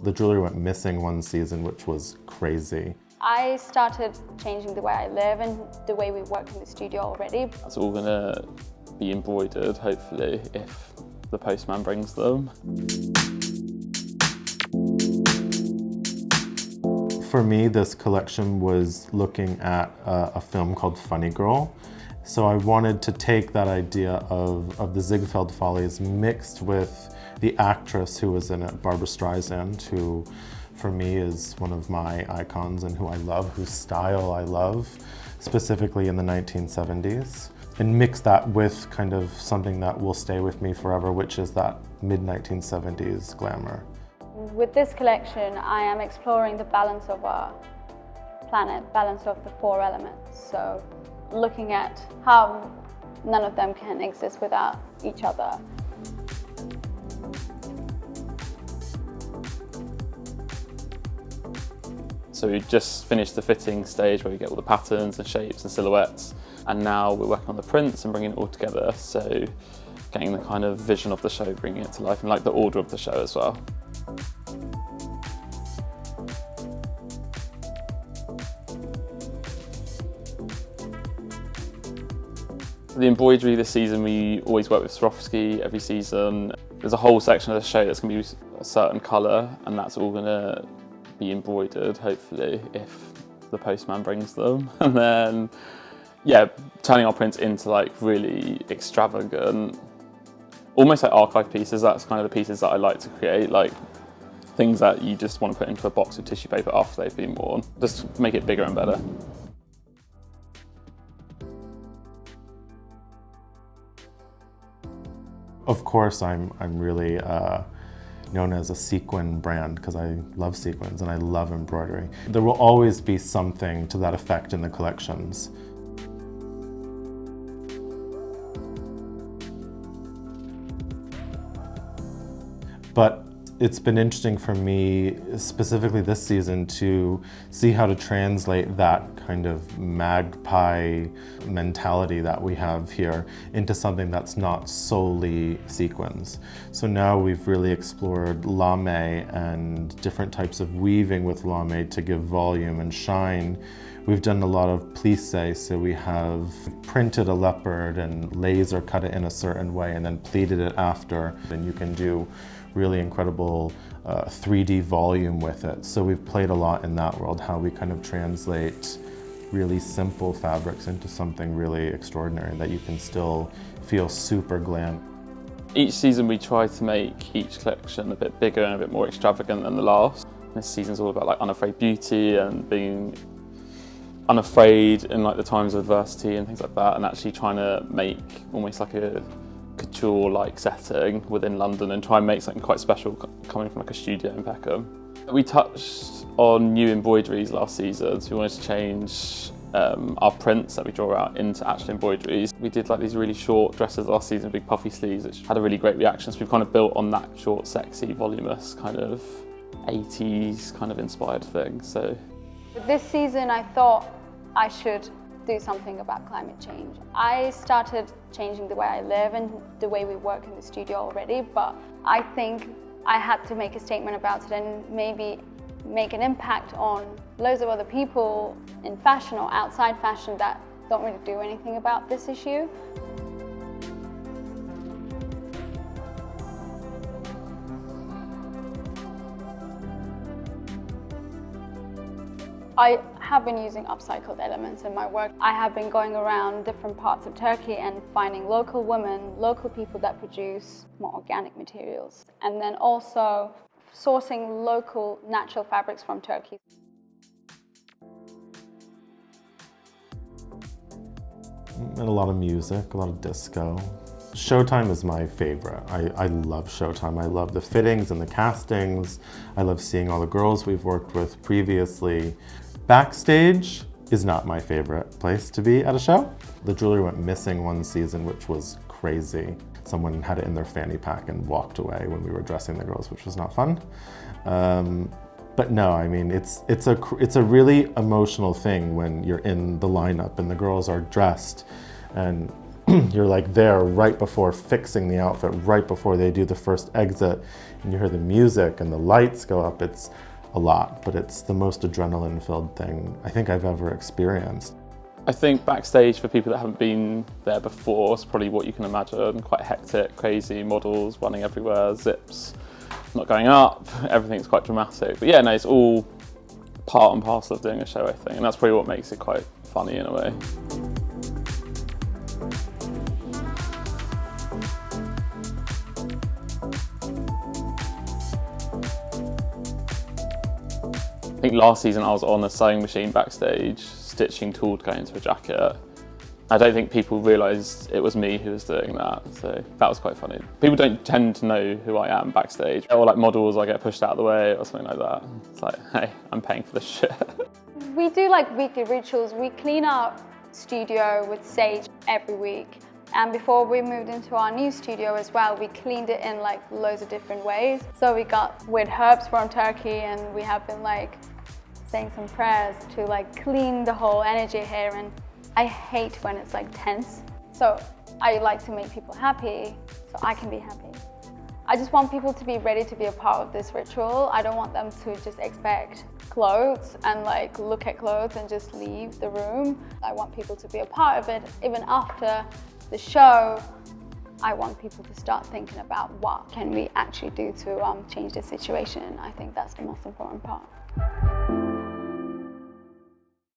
The jewelry went missing one season, which was crazy. I started changing the way I live and the way we work in the studio already. That's all gonna be embroidered, hopefully, if the postman brings them. For me, this collection was looking at a film called Funny Girl. So I wanted to take that idea of the Ziegfeld Follies mixed with the actress who was in it, Barbra Streisand, who for me is one of my icons and who I love, whose style I love, specifically in the 1970s. And mix that with kind of something that will stay with me forever, which is that mid-1970s glamour. With this collection, I am exploring the balance of our planet, balance of the four elements. So looking at how none of them can exist without each other. So we just finished the fitting stage where we get all the patterns and shapes and silhouettes, and now we're working on the prints and bringing it all together, so getting the kind of vision of the show, bringing it to life, and like the order of the show as well. The embroidery this season, we always work with Swarovski every season. There's a whole section of the show that's going to be a certain colour, and that's all going to be embroidered, hopefully, if the postman brings them. And then, yeah, turning our prints into like really extravagant, almost like archive pieces. That's kind of the pieces that I like to create, like things that you just want to put into a box of tissue paper after they've been worn. Just make it bigger and better. Of course, I'm really known as a sequin brand because I love sequins and I love embroidery. There will always be something to that effect in the collections. But it's been interesting for me, specifically this season, to see how to translate that kind of magpie mentality that we have here into something that's not solely sequins. So now we've really explored lame and different types of weaving with lame to give volume and shine. We've done a lot of plissé, so we have printed a leopard and laser cut it in a certain way and then pleated it after. And you can do really incredible 3D volume with it. So we've played a lot in that world, how we kind of translate really simple fabrics into something really extraordinary that you can still feel super glam. Each season we try to make each collection a bit bigger and a bit more extravagant than the last. This season's all about like unafraid beauty and being unafraid in like the times of adversity and things like that, and actually trying to make almost like a couture-like setting within London and try and make something quite special coming from like a studio in Peckham. We touched on new embroideries last season, so we wanted to change our prints that we draw out into actual embroideries. We did like these really short dresses last season, big puffy sleeves, which had a really great reaction. So we've kind of built on that short, sexy, voluminous kind of 80s kind of inspired thing. So This season I thought I should do something about climate change. I started changing the way I live and the way we work in the studio already, but I think I had to make a statement about it and maybe make an impact on loads of other people in fashion or outside fashion that don't really do anything about this issue. I have been using upcycled elements in my work. I have been going around different parts of Turkey and finding local women, local people that produce more organic materials, and then also sourcing local natural fabrics from Turkey. And a lot of music, a lot of disco. Showtime is my favorite. I love Showtime. I love the fittings and the castings. I love seeing all the girls we've worked with previously. Backstage is not my favorite place to be at a show. The jewelry went missing one season, which was crazy. Someone had it in their fanny pack and walked away when we were dressing the girls, which was not fun. But no, I mean, it's a really emotional thing when you're in the lineup and the girls are dressed and you're like there right before fixing the outfit, right before they do the first exit, and you hear the music and the lights go up, it's a lot, but it's the most adrenaline-filled thing I think I've ever experienced. I think backstage, for people that haven't been there before, is probably what you can imagine. Quite hectic, crazy, models running everywhere, zips not going up, everything's quite dramatic. But yeah, no, it's all part and parcel of doing a show, I think, and that's probably what makes it quite funny in a way. I think last season I was on a sewing machine backstage, stitching tool to go into a jacket. I don't think people realised it was me who was doing that, so that was quite funny. People don't tend to know who I am backstage. Or like models, I get pushed out of the way or something like that. It's like, hey, I'm paying for this shit. We do like weekly rituals. We clean our studio with sage every week. And before we moved into our new studio as well, we cleaned it in like loads of different ways. So we got weird herbs from Turkey, and we have been like saying some prayers to like clean the whole energy here. And I hate when it's like tense. So I like to make people happy so I can be happy. I just want people to be ready to be a part of this ritual. I don't want them to just expect clothes and like look at clothes and just leave the room. I want people to be a part of it. Even after the show, I want people to start thinking about what can we actually do to change the situation. I think that's the most important part.